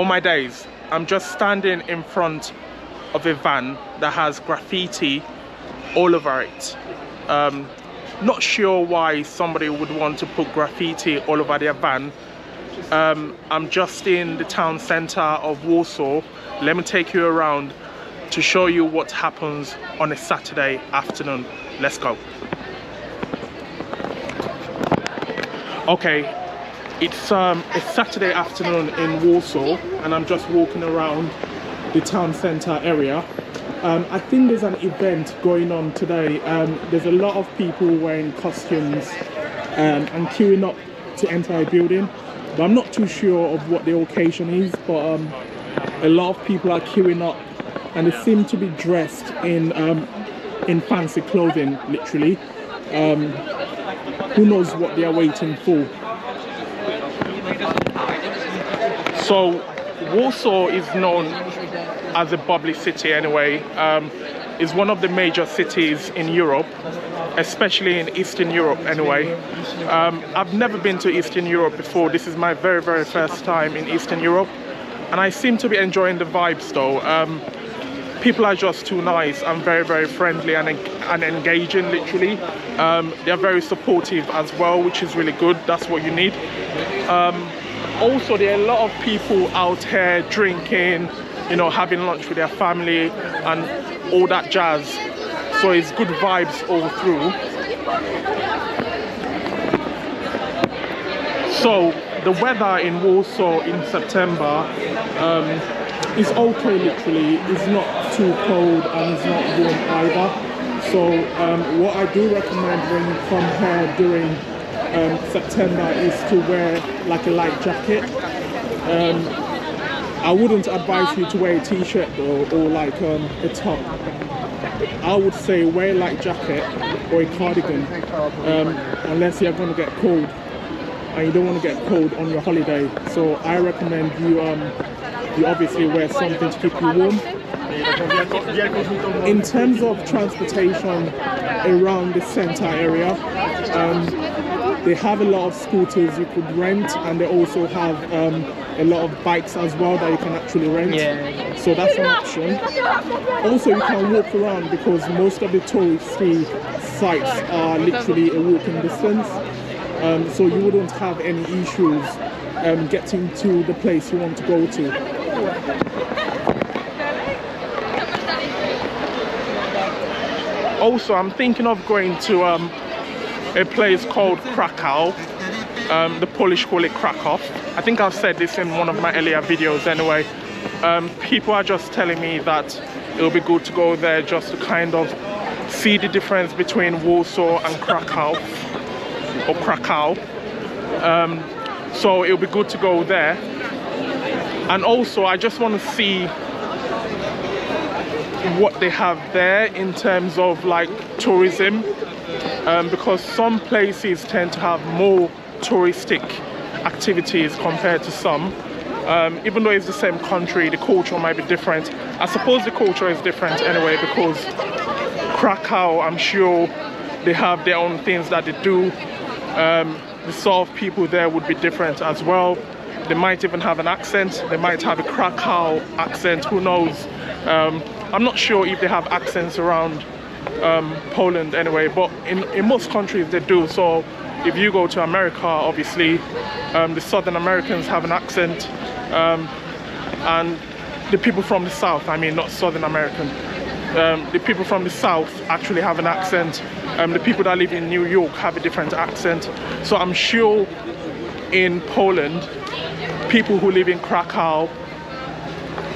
my days, I'm just standing in front of a van that has graffiti all over it. Not sure why somebody would want to put graffiti all over their van. I'm just in the town center of Warsaw. Let me take you around to show you what happens on a Saturday afternoon. Let's go. Okay, it's a Saturday afternoon in Warsaw, and I'm just walking around the town center area. I think there's an event going on today. There's a lot of people wearing costumes and queuing up to enter a building, but I'm not too sure of what the occasion is. But a lot of people are queuing up, and they seem to be dressed in fancy clothing, literally. Who knows what they are waiting for? So Warsaw is known as a bubbly city anyway. It's one of the major cities in Europe, especially in Eastern Europe anyway. I've never been to Eastern Europe before. This is my very first time in Eastern Europe, and I seem to be enjoying the vibes though. People are just too nice and very friendly and engaging, literally. They're very supportive as well, which is really good. That's what you need. Also, there are a lot of people out here drinking, you know, having lunch with their family and all that jazz. So it's good vibes all through. So the weather in Warsaw in September is okay, literally. It's not too cold and it's not warm either. So what I do recommend when you come here during September is to wear like a light jacket. I wouldn't advise you to wear a t-shirt though, or like a top. I would say wear a light jacket or a cardigan, unless you're going to get cold and you don't want to get cold on your holiday. So I recommend you obviously wear something to keep you warm. In terms of transportation around the center area, they have a lot of scooters you could rent, and they also have a lot of bikes as well that you can actually rent. Yeah. So that's an option. Also, you can walk around because most of the touristy sites are literally a walking distance. So you wouldn't have any issues getting to the place you want to go to. Also, I'm thinking of going to a place called Krakow. The Polish call it Krakow. I think I've said this in one of my earlier videos anyway. People are just telling me that it'll be good to go there just to kind of see the difference between Warsaw and Krakow, or Krakow. So it'll be good to go there. And also I just want to see what they have there in terms of like tourism, because some places tend to have more touristic activities compared to some. Even though it's the same country, the culture might be different. I suppose the culture is different anyway, because Krakow, I'm sure they have their own things that they do. The sort of people there would be different as well. They might even have an accent. They might have a Krakow accent, who knows. I'm not sure if they have accents around Poland anyway, but in most countries they do. So if you go to America, obviously the Southern Americans have an accent, and the people from the South, I mean not Southern American, the people from the South actually have an accent. The people that live in New York have a different accent. So I'm sure in Poland, people who live in Krakow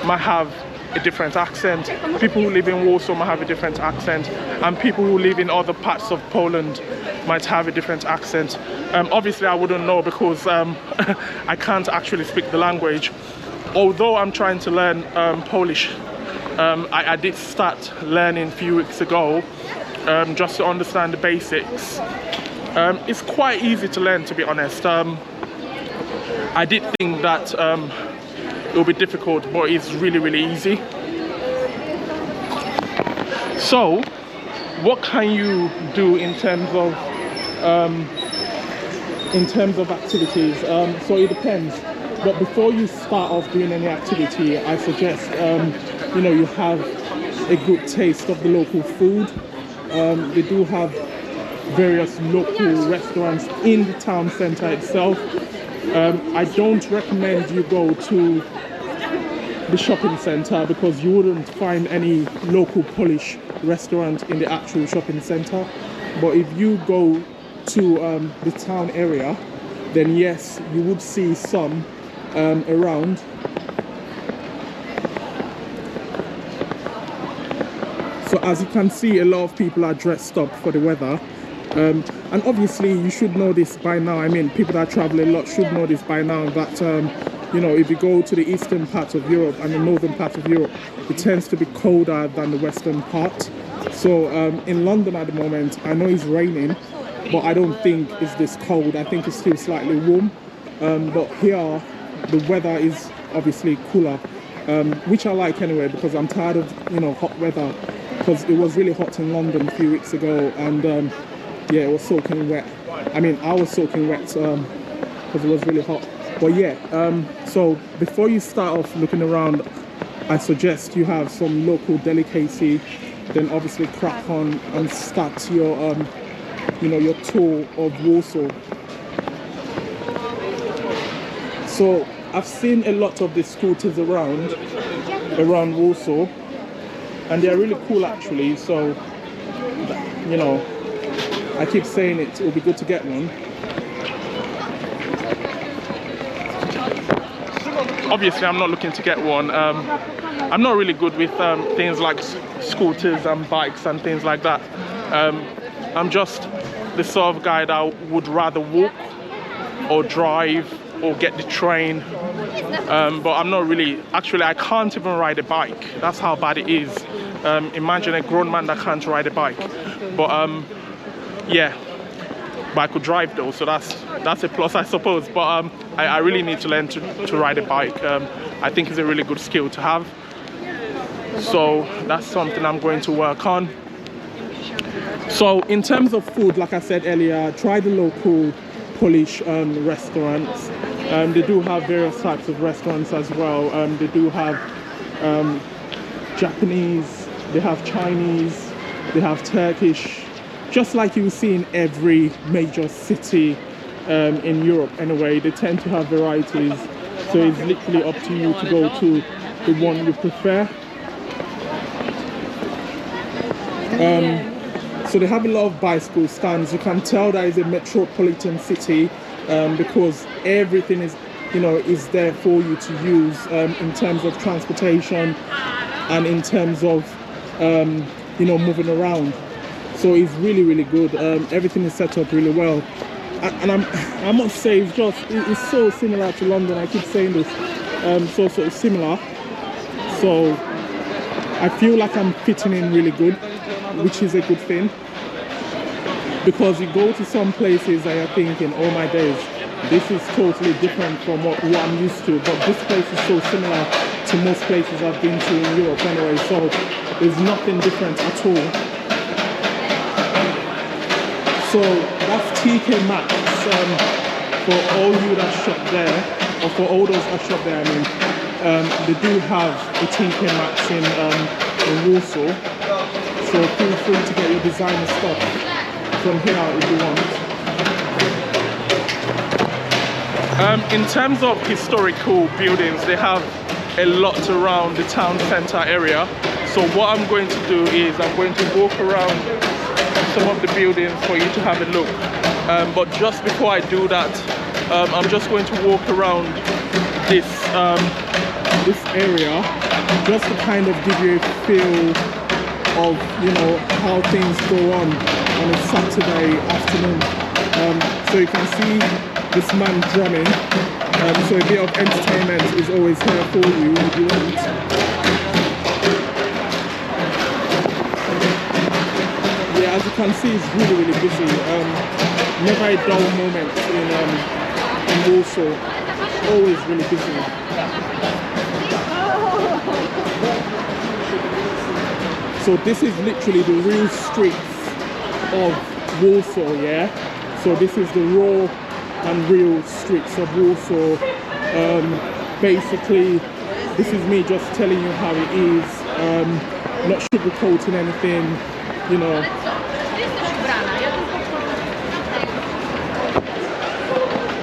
might have a different accent. People who live in Warsaw might have a different accent, and people who live in other parts of Poland might have a different accent. Obviously I wouldn't know because I can't actually speak the language, although I'm trying to learn Polish. I did start learning a few weeks ago, just to understand the basics. It's quite easy to learn, to be honest. I did think that it will be difficult, but it's really easy. So what can you do in terms of activities? So it depends. But before you start off doing any activity, I suggest you know, you have a good taste of the local food. They do have various local restaurants in the town center itself. I don't recommend you go to the shopping center because you wouldn't find any local Polish restaurant in the actual shopping center. But if you go to the town area, then yes, you would see some around. So as you can see, a lot of people are dressed up for the weather. And obviously you should know this by now. I mean, people that travel a lot should know this by now, that you know, if you go to the eastern part of Europe and the northern part of Europe, it tends to be colder than the western part. So in London at the moment, I know it's raining, but I don't think it's this cold. I think it's still slightly warm. But here the weather is obviously cooler, which I like anyway, because I'm tired of, you know, hot weather, because it was really hot in London a few weeks ago, and yeah, it was soaking wet. I mean, I was soaking wet because it was really hot. But yeah, so before you start off looking around, I suggest you have some local delicacy, then obviously crack on and start your you know, your tour of Warsaw. So I've seen a lot of the scooters around Warsaw, and they're really cool actually. So, you know, I keep saying it will be good to get one. Obviously I'm not looking to get one. I'm not really good with things like scooters and bikes and things like that. I'm just the sort of guy that would rather walk or drive or get the train, but I'm not really, actually I can't even ride a bike. That's how bad it is. Imagine a grown man that can't ride a bike. But yeah, but I could drive though, so that's a plus, I suppose. But I really need to learn to ride a bike. I think it's a really good skill to have, so that's something I'm going to work on. So in terms of food, like I said earlier, try the local Polish restaurants. They do have various types of restaurants as well. They do have Japanese, they have Chinese, they have Turkish, just like you see in every major city in Europe anyway. They tend to have varieties, so it's literally up to you to go to the one you prefer. So they have a lot of bicycle stands. You can tell that it's a metropolitan city because everything is, you know, is there for you to use in terms of transportation and in terms of you know, moving around. So it's really, really good. Everything is set up really well, and I must say it's so similar to London. I keep saying this, so similar. So I feel like I'm fitting in really good, which is a good thing, because you go to some places and you're thinking, oh my days, this is totally different from what I'm used to, but this place is so similar to most places I've been to in Europe anyway, so there's nothing different at all. So that's TK Maxx for all you that shop there, or for all those that shop there, I mean. They do have a TK Maxx in Warsaw, so feel free to get your designer stuff from here if you want. In terms of historical buildings, they have a lot around the town center area. So what I'm going to do is I'm going to walk around some of the buildings for you to have a look. But just before I do that, I'm just going to walk around this area just to kind of give you a feel of, you know, how things go on a Saturday afternoon. So you can see this man drumming, so a bit of entertainment is always here for you if you want. Yeah, as you can see, it's really, really busy. Never a dull moment in Warsaw. Always really busy. So this is literally the real streets of Warsaw, yeah? So this is the raw and real streets of Warsaw. Basically, this is me just telling you how it is, not sugarcoating anything, you know.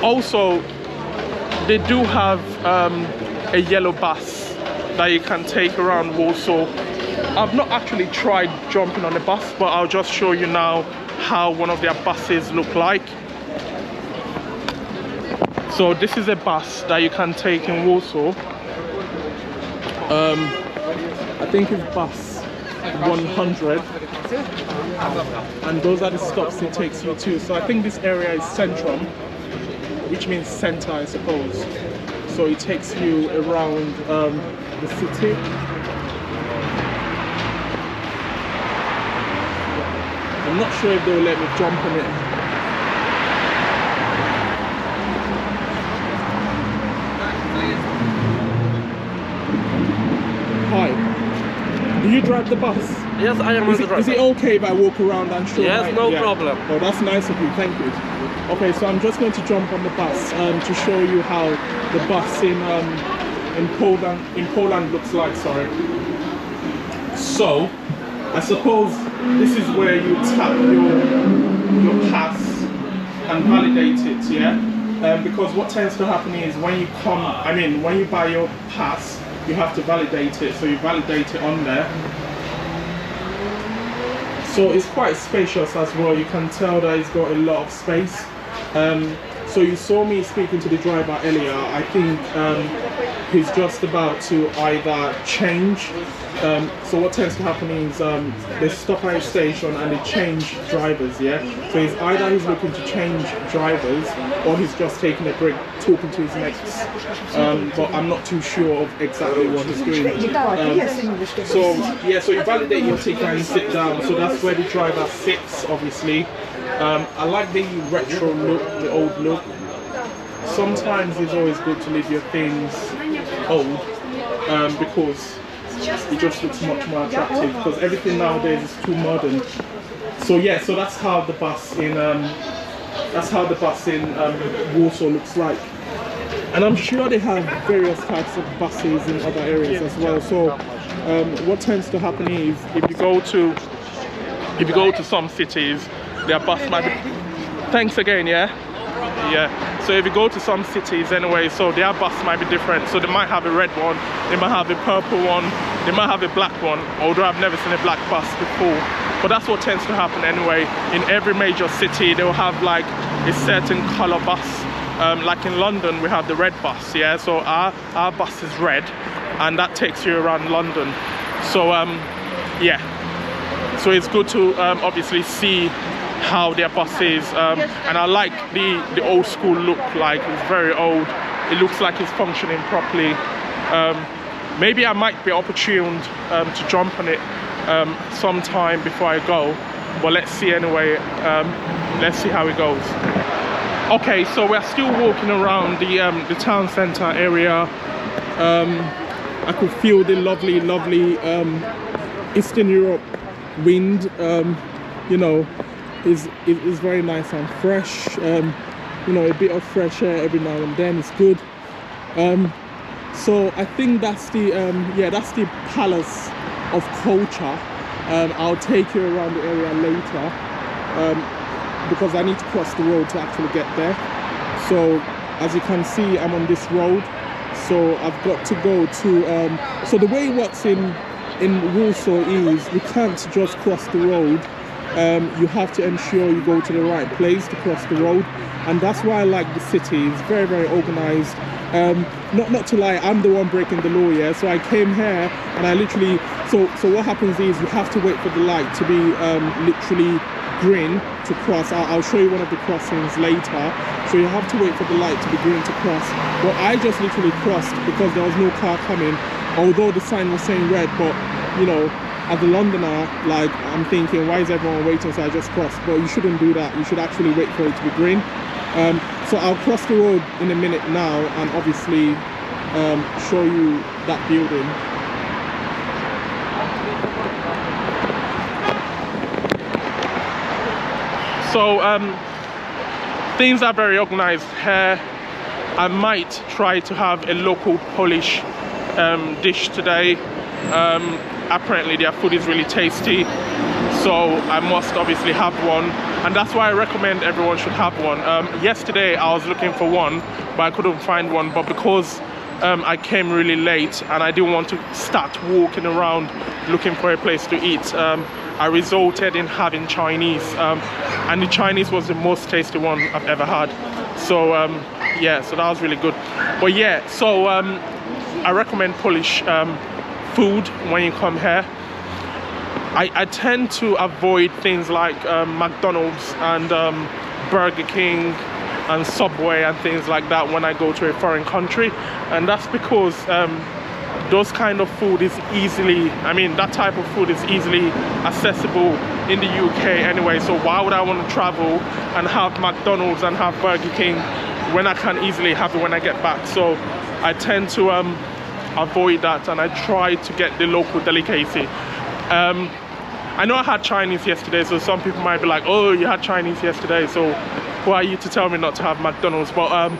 Also, they do have a yellow bus that you can take around Warsaw. I've not actually tried jumping on a bus, but I'll just show you now how one of their buses look like. So this is a bus that you can take in Warsaw. I think it's bus 100, and those are the stops it takes you to. So I think this area is Centrum, which means center, I suppose. So it takes you around the city. I'm not sure if they'll let me jump on it. Hi. Do you drive the bus? Yes, I am the driver. Is it okay if I walk around and show? Yes, no problem. Oh, that's nice of you. Thank you. Okay, so I'm just going to jump on the bus to show you how the bus in Poland looks like. Sorry. So, I suppose this is where you tap your pass and validate it, yeah? Because what tends to happen is when you buy your pass, you have to validate it. So you validate it on there. So it's quite spacious as well. You can tell that it's got a lot of space. So you saw me speaking to the driver earlier. I think he's just about to either change. So what tends to happen is they stop at a station and they change drivers, yeah? So he's looking to change drivers, or he's just taking a break, talking to his mates. But I'm not too sure of exactly what he's doing. So you validate your ticket and you sit down. So that's where the driver sits, obviously. I like the retro look, the old look. Sometimes it's always good to leave your things old because it just looks much more attractive, because everything nowadays is too modern. So yeah, so that's how the bus in Warsaw looks like. And I'm sure they have various types of buses in other areas as well. So what tends to happen is if you go to some cities, their bus might be... Thanks again, yeah? Yeah. So if you go to some cities anyway, so their bus might be different. So they might have a red one, they might have a purple one, they might have a black one, although I've never seen a black bus before. But that's what tends to happen anyway. In every major city, they'll have like a certain color bus. Like in London, we have the red bus, yeah? So our bus is red, and that takes you around London. So yeah. So it's good to obviously see how their bus is, and I like the old school look. Like, it's very old, it looks like it's functioning properly. Maybe I might be opportuned to jump on it sometime before I go, but let's see anyway. Let's see how it goes. Okay, so we're still walking around the town center area. I could feel the lovely Eastern Europe wind. You know, is very nice and fresh. You know, a bit of fresh air every now and then is good. So I think that's the that's the Palace of Culture. I'll take you around the area later because I need to cross the road to actually get there. So as you can see, I'm on this road. So I've got to go to so the way it works in Warsaw is you can't just cross the road. You have to ensure you go to the right place to cross the road, and that's why I like the city. It's very, very organized. Not to lie, I'm the one breaking the law, yeah. So I came here and I literally so what happens is you have to wait for the light to be literally green to cross. I'll show you one of the crossings later. So you have to wait for the light to be green to cross. But I just literally crossed because there was no car coming, although the sign was saying red. But you know, as a Londoner, like, I'm thinking, why is everyone waiting? So I just crossed. But you shouldn't do that. You should actually wait for it to be green. So I'll cross the road in a minute now and obviously show you that building. So things are very organized here. I might try to have a local Polish dish today. Apparently their food is really tasty, so I must obviously have one, and that's why I recommend everyone should have one. Yesterday I was looking for one, but I couldn't find one, but because I came really late and I didn't want to start walking around looking for a place to eat, I resulted in having Chinese, and the Chinese was the most tasty one I've ever had. So yeah, so that was really good. But yeah, so I recommend Polish food when you come here. I tend to avoid things like McDonald's and Burger King and Subway and things like that when I go to a foreign country, and that's because those kind of food is easily, that type of food is easily accessible in the UK anyway. So why would I want to travel and have McDonald's and have Burger King when I can easily have it when I get back? So I tend to avoid that, and I try to get the local delicacy. I know I had Chinese yesterday, so some people might be like, oh, you had Chinese yesterday, so who are you to tell me not to have McDonald's? But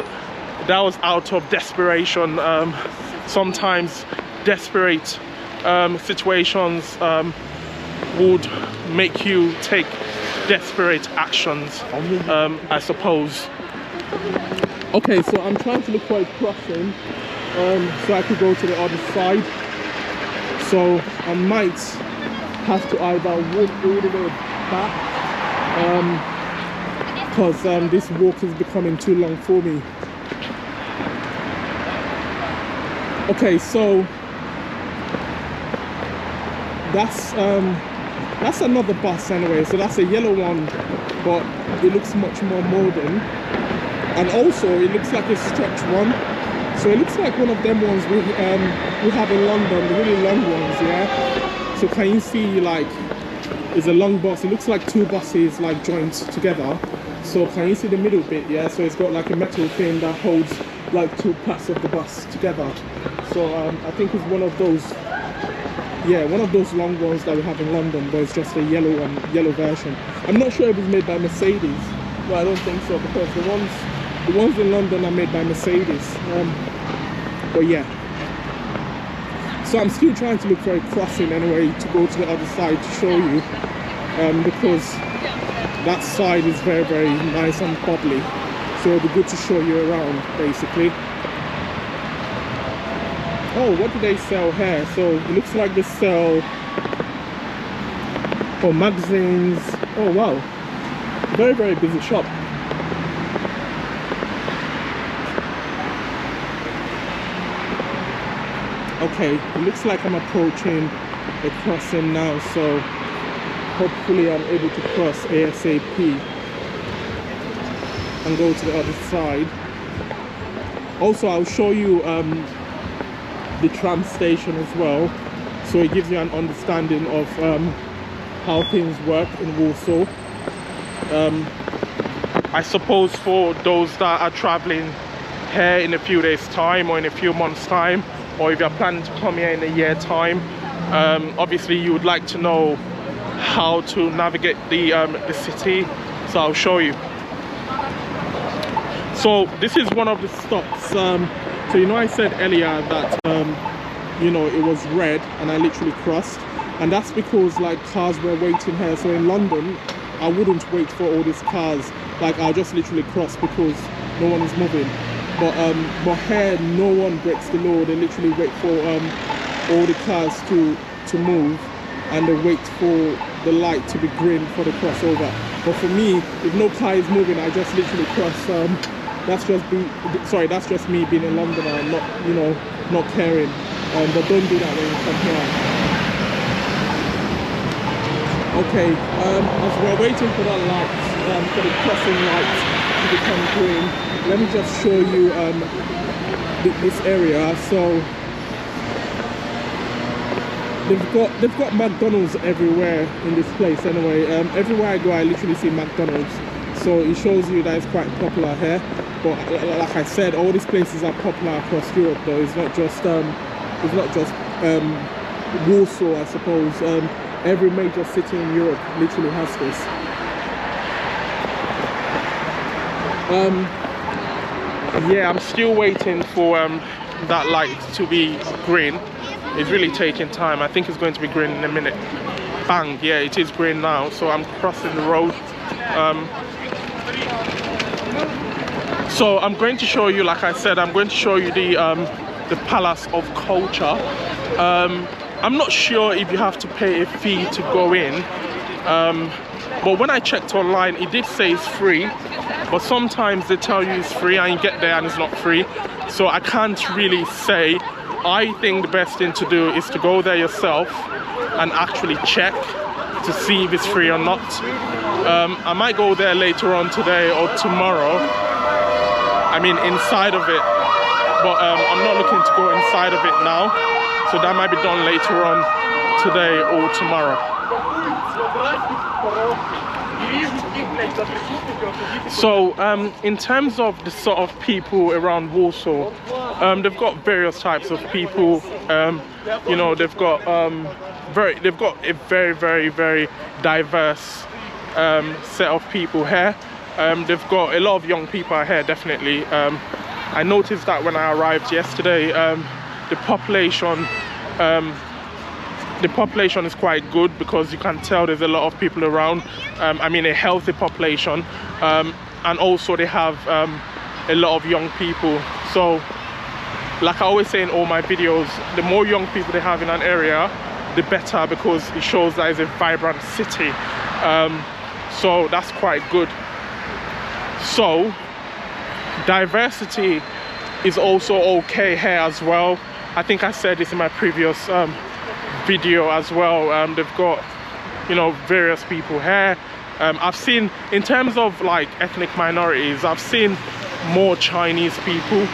that was out of desperation. Sometimes desperate situations would make you take desperate actions, I suppose. Okay, so I'm trying to look for a crossing so I could go to the other side. So I might have to either walk all the way back because this walk is becoming too long for me. Okay, so that's another bus anyway. So that's a yellow one, but it looks much more modern, and also it looks like a stretch one. So it looks like one of them ones we have in London, the really long ones, yeah. So can you see, like, it's a long bus. It looks like two buses like joined together. So can you see the middle bit? Yeah. So it's got like a metal thing that holds like two parts of the bus together. So I think it's one of those, yeah, one of those long ones that we have in London, but it's just a yellow version. I'm not sure if it's made by Mercedes. Well, I don't think so, because the ones in London are made by Mercedes. But yeah. So I'm still trying to look for a crossing anyway to go to the other side to show you, because that side is very, very nice and bubbly. So it'll be good to show you around, basically. Oh, what do they sell here? So it looks like they sell magazines. Oh wow, very, very busy shop. Okay, it looks like I'm approaching the crossing now, so hopefully I'm able to cross ASAP and go to the other side. Also, I'll show you the tram station as well, so it gives you an understanding of how things work in Warsaw. I suppose for those that are traveling here in a few days time or in a few months time, or if you're planning to come here in a year time, obviously you would like to know how to navigate the city, so I'll show you. So this is one of the stops. So you know, I said earlier that you know, it was red and I literally crossed, and that's because like cars were waiting here. So in London I wouldn't wait for all these cars, like I'll just literally cross because no one is moving. But here no one breaks the law. They literally wait for all the cars to move, and they wait for the light to be green for the crossover. But for me, if no car is moving, I just literally cross. That's just me being in London and not, you know, not caring. But don't do that when you come here. Okay, as we're waiting for that light, for the crossing light to become green, let me just show you this area. So they've got McDonald's everywhere in this place. Anyway, everywhere I go, I literally see McDonald's. So it shows you that it's quite popular here. But like I said, all these places are popular across Europe, though. It's not just Warsaw, I suppose. Every major city in Europe literally has this. Yeah, I'm still waiting for that light to be green. It's really taking time. I think it's going to be green in a minute. Bang, yeah, it is green now, so I'm crossing the road. So I'm going to show you, like I said, I'm going to show you the Palace of Culture. I'm not sure if you have to pay a fee to go in, but when I checked online, it did say it's free, but sometimes they tell you it's free and you get there and it's not free, so I can't really say. I think the best thing to do is to go there yourself and actually check to see if it's free or not. I might go there later on today or tomorrow, I mean inside of it, but I'm not looking to go inside of it now, so that might be done later on today or tomorrow. So in terms of the sort of people around Warsaw, they've got various types of people. You know, they've got a very diverse set of people here. They've got a lot of young people here, definitely. I noticed that when I arrived yesterday, the population is quite good, because you can tell there's a lot of people around. I mean, a healthy population, and also they have a lot of young people. So like I always say in all my videos, the more young people they have in an area, the better, because it shows that it's a vibrant city. So that's quite good. So diversity is also okay here as well. I think I said this in my previous video as well. They've got, you know, various people here. I've seen, in terms of like ethnic minorities, I've seen more Chinese people.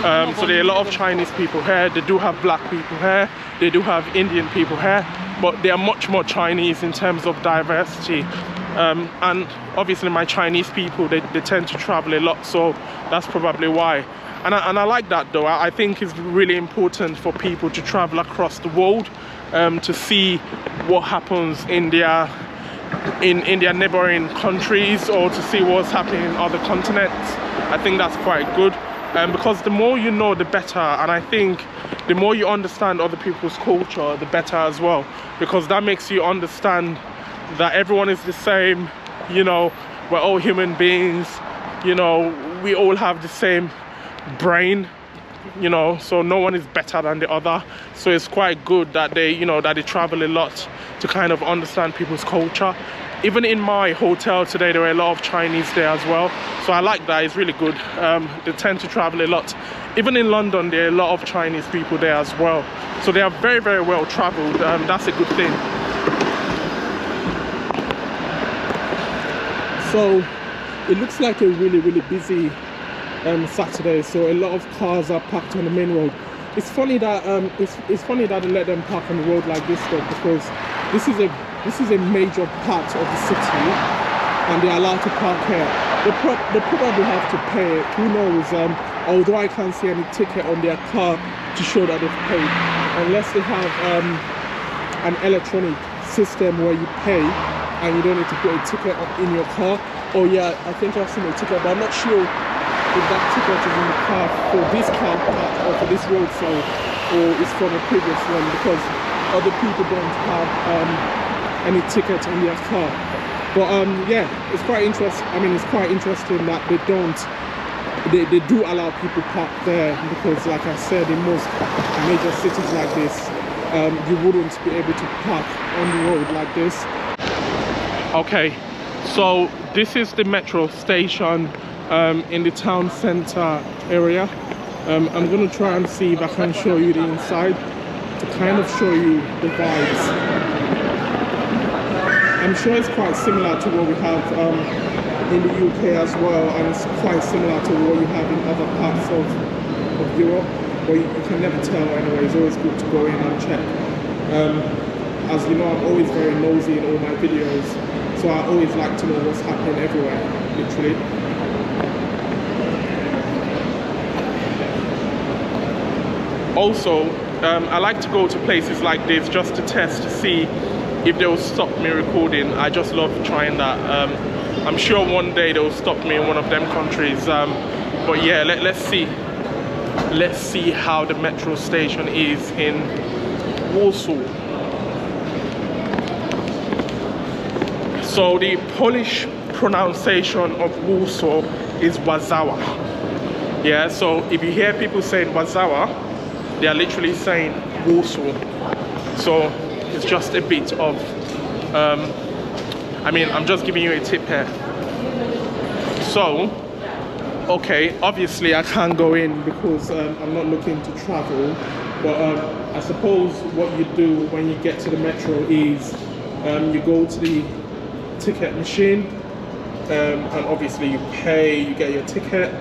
So there are a lot of Chinese people here. They do have black people here. They do have Indian people here, but they are much more Chinese in terms of diversity. And obviously my Chinese people, they tend to travel a lot, so that's probably why. And I like that though. I think it's really important for people to travel across the world to see what happens in their neighboring countries, or to see what's happening in other continents. I think that's quite good, because the more you know, the better. And I think the more you understand other people's culture, the better as well, because that makes you understand that everyone is the same. You know, we're all human beings. You know, we all have the same brain, you know, so no one is better than the other. So it's quite good that they, you know, that they travel a lot to kind of understand people's culture. Even in my hotel today, there were a lot of Chinese there as well, so I like that. It's really good. They tend to travel a lot. Even in London, there are a lot of Chinese people there as well, so they are very well traveled. That's a good thing. So it looks like a really busy Saturday, so a lot of cars are parked on the main road. It's funny that it's funny that they let them park on the road like this though, because this is a major part of the city, and they're allowed to park here. They probably have to pay. Who knows? Although I can't see any ticket on their car to show that they've paid, unless they have an electronic system where you pay and you don't need to put a ticket in your car. Oh yeah, I think I've seen a ticket, but I'm not sure if that ticket is in the car for this car park or for this road side, or it's from a previous one, because other people don't have any ticket in their car. But yeah, it's quite interesting. I mean, it's quite interesting that they do allow people park there, because like I said, in most major cities like this, you wouldn't be able to park on the road like this. Okay, so this is the metro station in the town center area. I'm going to try and see if I can show you the inside to kind of show you the vibes. I'm sure it's quite similar to what we have in the UK as well, and it's quite similar to what you have in other parts of Europe, but you can never tell anyway. It's always good to go in and check. As you know, I'm always very nosy in all my videos, so I always like to know what's happening everywhere, literally. Also, I like to go to places like this just to test to see if they'll stop me recording. I just love trying that. I'm sure one day they'll stop me in one of them countries. But yeah, let's see. Let's see how the metro station is in Warsaw. So the Polish pronunciation of Warsaw is Warszawa. Yeah, so if you hear people saying Warszawa, they are literally saying Warsaw. So it's just a bit of, I mean, I'm just giving you a tip here. So, okay, obviously I can't go in because I'm not looking to travel, but I suppose what you do when you get to the metro is you go to the ticket machine, and obviously you pay, you get your ticket,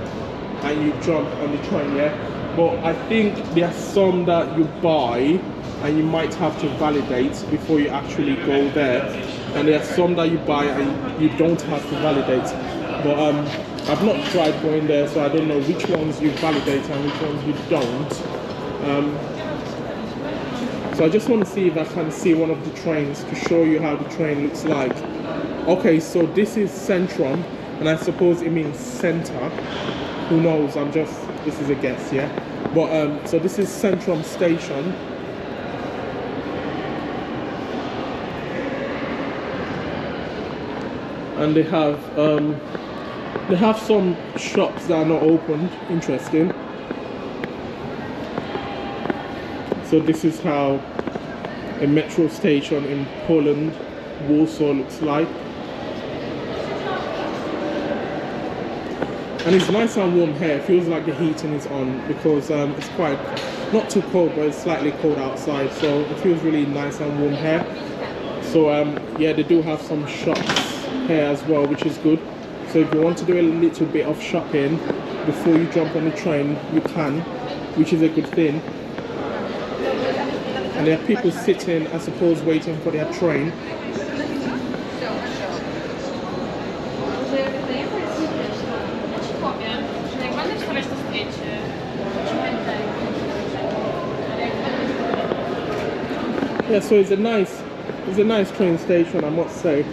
and you jump on the train, yeah? But I think there are some that you buy and you might have to validate before you actually go there, and there are some that you buy and you don't have to validate. But I've not tried going there, so I don't know which ones you validate and which ones you don't. So I just want to see if I can see one of the trains to show you how the train looks like. Okay, so this is Centrum, and I suppose it means center. Who knows? This is a guess, yeah? But so this is Centrum Station. And they have some shops that are not opened. Interesting. So this is how a metro station in Poland, Warsaw, looks like. And it's nice and warm here. It feels like the heating is on because it's quite, not too cold, but it's slightly cold outside. So it feels really nice and warm here. So yeah, they do have some shops here as well, which is good. So if you want to do a little bit of shopping before you jump on the train, you can, which is a good thing. And there are people sitting, I suppose, waiting for their train. Yeah, so it's a nice train station, I must say.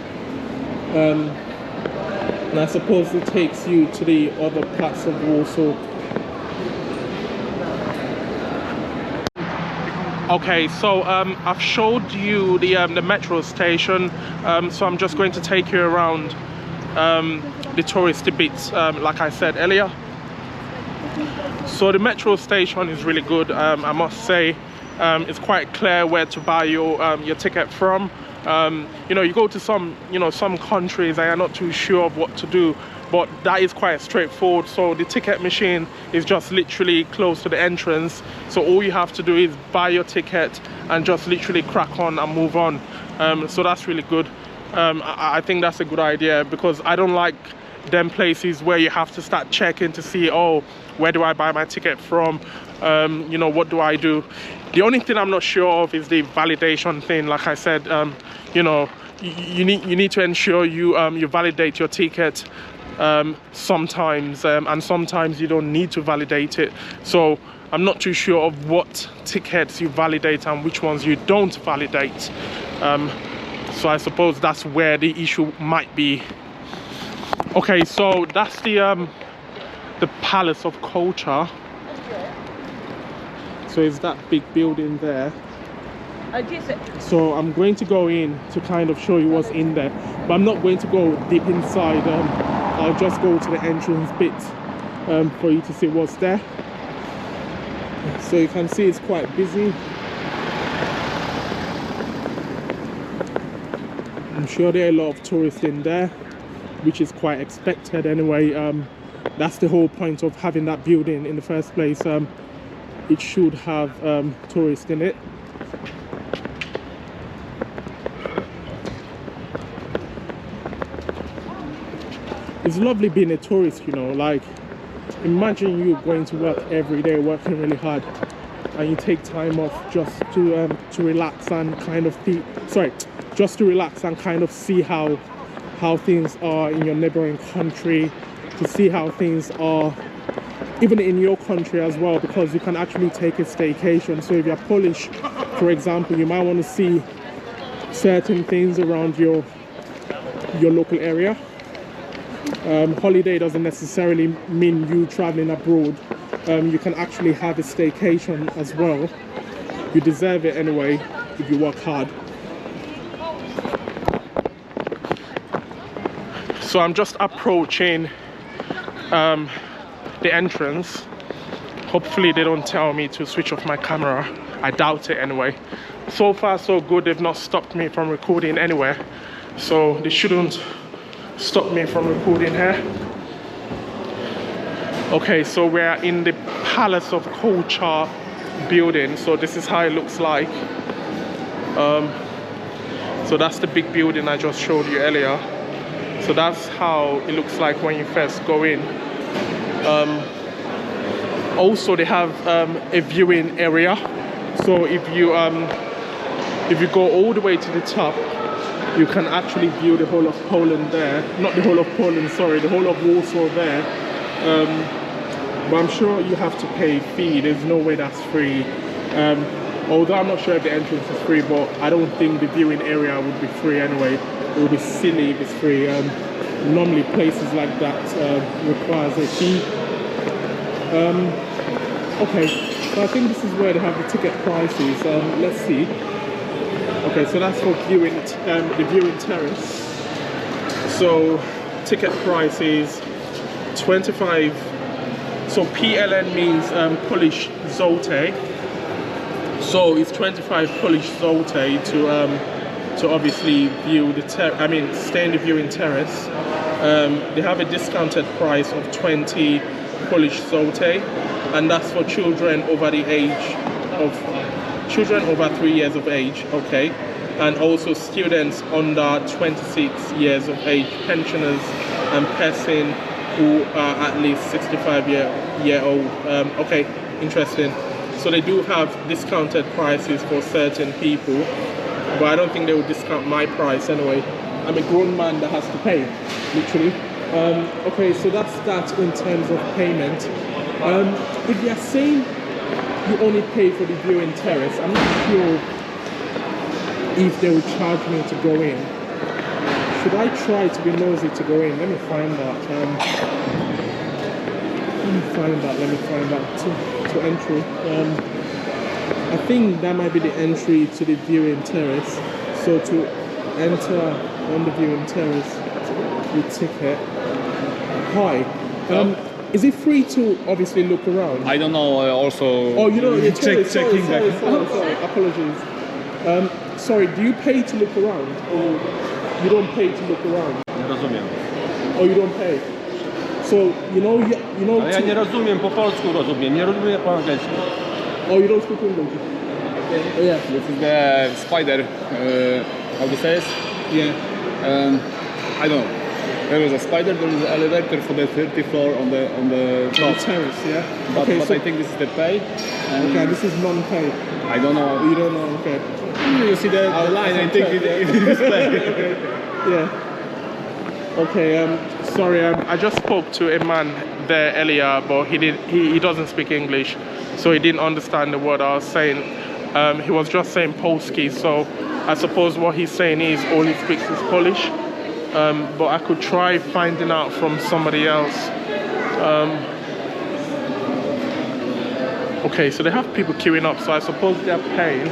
And I suppose it takes you to the other parts of Warsaw. Okay, so I've showed you the metro station, so I'm just going to take you around the touristy bits, like I said earlier. So the metro station is really good, I must say. It's quite clear where to buy your ticket from. You know, you go to some countries and you're not too sure of what to do, but that is quite straightforward. So the ticket machine is just literally close to the entrance, so all you have to do is buy your ticket and just literally crack on and move on. So that's really good. I think that's a good idea, because I don't like them places where you have to start checking to see, oh, where do I buy my ticket from, you know, what do I do. The only thing I'm not sure of is the validation thing. Like I said, you know, you need to ensure you validate your ticket sometimes, and sometimes you don't need to validate it. So I'm not too sure of what tickets you validate and which ones you don't validate. So I suppose that's where the issue might be. Okay, so that's the Palace of Culture. So it's that big building there. So I'm going to go in to kind of show you what's in there, but I'm not going to go deep inside. I'll just go to the entrance bit for you to see what's there. So you can see it's quite busy. I'm sure there are a lot of tourists in there, which is quite expected anyway. That's the whole point of having that building in the first place. It should have tourists in it. It's lovely being a tourist, you know. Like, imagine you going to work every day, working really hard, and you take time off just to relax and kind of just to relax and kind of see how things are in your neighboring country, to see how things are even in your country as well, because you can actually take a staycation. So if you're Polish, for example, you might want to see certain things around your local area. Holiday doesn't necessarily mean you traveling abroad. You can actually have a staycation as well. You deserve it anyway if you work hard. So I'm just approaching the entrance. Hopefully they don't tell me to switch off my camera. I doubt it anyway. So far so good, they've not stopped me from recording anywhere, so they shouldn't stop me from recording here. Okay, so we're in the Palace of Culture building, so this is how it looks like. So that's the big building I just showed you earlier. So that's how it looks like when you first go in. Also they have a viewing area, so if you go all the way to the top, you can actually view the whole of Poland there. Not the whole of Poland, sorry, the whole of Warsaw there. But I'm sure you have to pay a fee. There's no way that's free. Although I'm not sure if the entrance is free, but I don't think the viewing area would be free anyway. It would be silly if it's free. Normally places like that requires a fee. Okay, so I think this is where they have the ticket prices. Let's see. Okay, so that's for viewing the viewing terrace. So ticket price is 25. So PLN means Polish zloty. So it's 25 Polish zloty to obviously view the stay in the viewing terrace. They have a discounted price of 20 Polish zloty, and that's for children over the age of children over 3 years of age, okay, and also students under 26 years of age, pensioners, and person who are at least 65 year old. Okay, interesting. So they do have discounted prices for certain people, but I don't think they will discount my price anyway. I'm a grown man that has to pay, literally. Okay, so that's that in terms of payment. If you're saying you only pay for the viewing terrace, I'm not sure if they will charge me to go in. Should I try to be nosy to go in? Let me find that. Let me find that to entry. I think that might be the entry to the viewing terrace. So to enter on the viewing terrace with ticket. Hi. Is it free to obviously look around? I don't know. Also. Oh, you know, you're checking sorry. Apologies. Sorry. Do you pay to look around, or you don't pay to look around? Nie rozumiem. Oh, you don't pay. So you know. Ale ja nie rozumiem, po polsku rozumiem, nie rozumiem po angielsku. Oh, you don't speak English. Oh, yeah. This is the spider. How to say it? Yeah. I don't know. There is a spider. There is an elevator for the 30th floor on the top. Terrace, yeah. But, Okay, but so I think this is the pay. okay, this is non-pay. I don't know. You don't know. Okay. You see the line? I think it is pay. Yeah. Okay. Sorry. I just spoke to a man there earlier, but he doesn't speak English, so he didn't understand the word I was saying. He was just saying Polski, so I suppose what he's saying is all he speaks is Polish. But I could try finding out from somebody else. Okay, so they have people queuing up, so I suppose they're paying.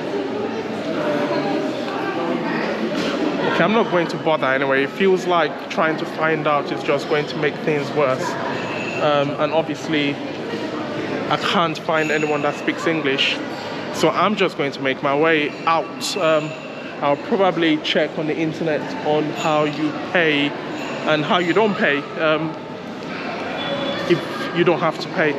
Okay, I'm not going to bother anyway. It feels like trying to find out is just going to make things worse. And obviously, I can't find anyone that speaks English. So I'm just going to make my way out. I'll probably check on the internet on how you pay and how you don't pay if you don't have to pay.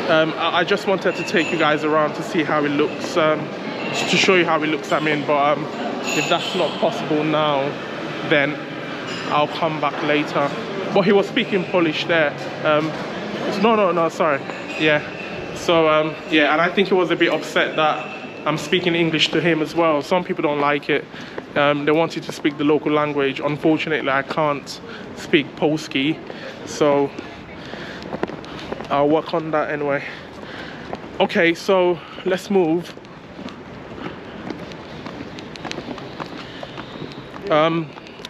I just wanted to take you guys around to see how it looks, to show you how it looks, but if that's not possible now, then I'll come back later. But he was speaking Polish there. No, sorry. Yeah. So, yeah, and I think he was a bit upset that I'm speaking English to him as well. Some people don't like it. They want you to speak the local language. Unfortunately, I can't speak Polski, so I'll work on that anyway. Okay, so let's move.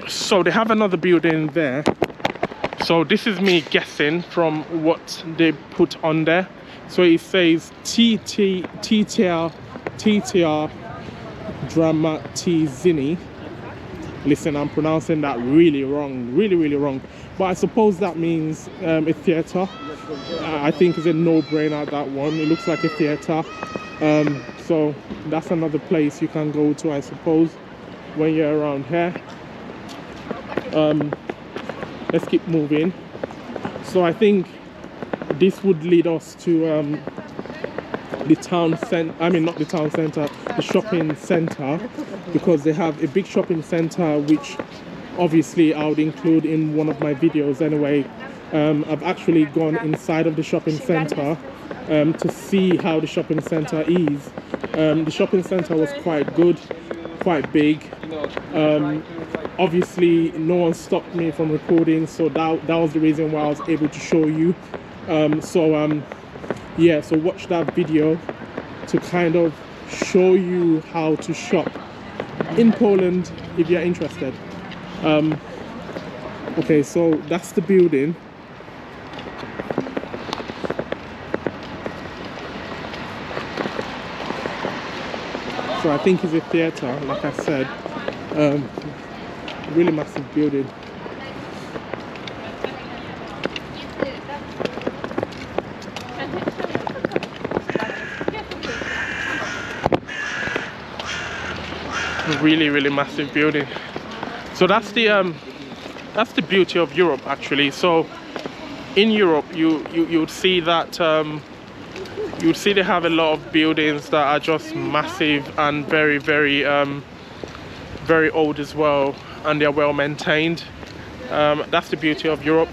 So they have another building there. So this is me guessing from what they put on there. So it says TTR Dramatizini. Listen, I'm pronouncing that really wrong, really wrong. But I suppose that means a theatre. I think it's a no-brainer, that one. It looks like a theatre. So that's another place you can go to, I suppose, when you're around here. Let's keep moving. So I think this would lead us to the town center. I mean, not the town center, the shopping center, because they have a big shopping center, which obviously I would include in one of my videos anyway. I've actually gone inside of the shopping center to see how the shopping center is. The shopping center was quite good, quite big. Obviously no one stopped me from recording, so that was the reason why I was able to show you. Yeah, so watch that video to kind of show you how to shop in Poland if you're interested. Okay, so that's the building. So I think it's a theatre, like I said. Really massive building. Really massive building. So that's the beauty of Europe, actually. So in Europe you'd see that you'd see they have a lot of buildings that are just massive and very old as well, and they're well maintained. That's the beauty of Europe.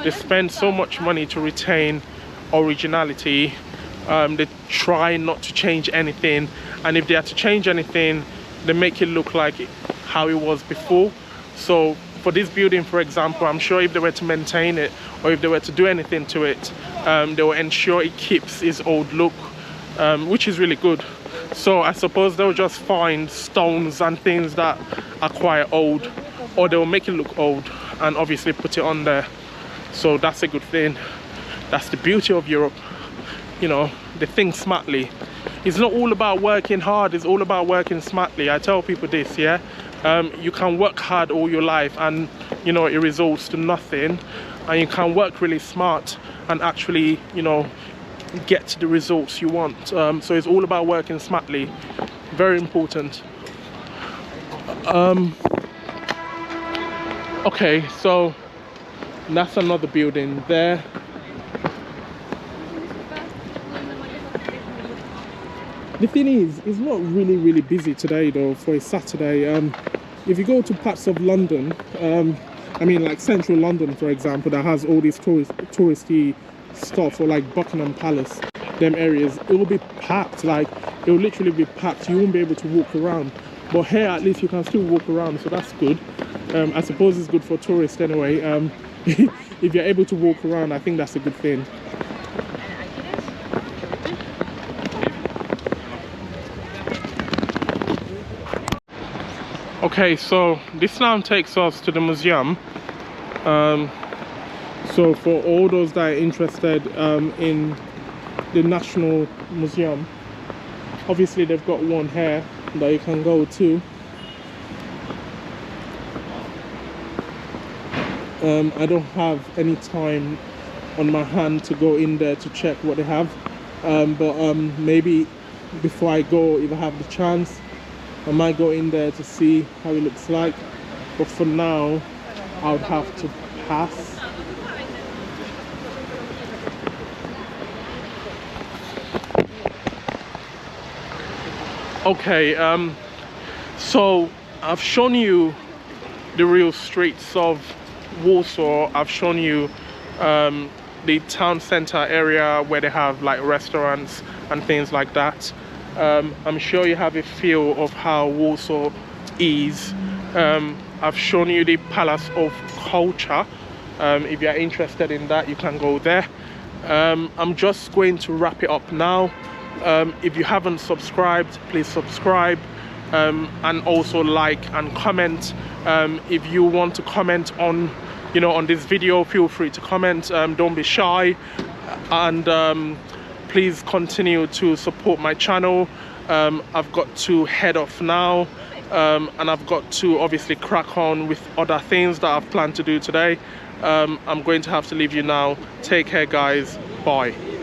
They spend so much money to retain originality. They try not to change anything, and if they are to change anything, they make it look like how it was before. So for this building, for example, I'm sure if they were to maintain it, or if they were to do anything to it, they will ensure it keeps its old look, which is really good. So I suppose they'll just find stones and things that are quite old, or they'll make it look old and obviously put it on there. So that's a good thing. That's the beauty of Europe. You know, they think smartly. It's not all about working hard, it's all about working smartly. I tell people this, yeah? You can work hard all your life and, you know, it results to nothing. And you can work really smart and actually, you know, get the results you want. So it's all about working smartly. Very important. Okay, so that's another building there. The thing is, it's not really busy today though for a Saturday. If you go to parts of London, I mean like central London for example, that has all these touristy stuff, or like Buckingham Palace, them areas, it will be packed. Like it will literally be packed. You won't be able to walk around. But here at least you can still walk around, so that's good. I suppose it's good for tourists anyway. If you're able to walk around, I think that's a good thing. Okay, so this now takes us to the museum. So for all those that are interested in the National Museum, obviously they've got one here that you can go to. I don't have any time on my hand to go in there to check what they have, but maybe before I go, if I have the chance, I might go in there to see how it looks like. But for now, I would have to pass. Okay, so I've shown you the real streets of Warsaw. I've shown you the town center area where they have like restaurants and things like that. I'm sure you have a feel of how Warsaw is. I've shown you the Palace of Culture. If you're interested in that, you can go there. I'm just going to wrap it up now. If you haven't subscribed, please subscribe, and also like and comment. If you want to comment on you know, on this video, feel free to comment. Don't be shy, and please continue to support my channel. I've got to head off now, and I've got to obviously crack on with other things that I've planned to do today. I'm going to have to leave you now. Take care, guys. Bye.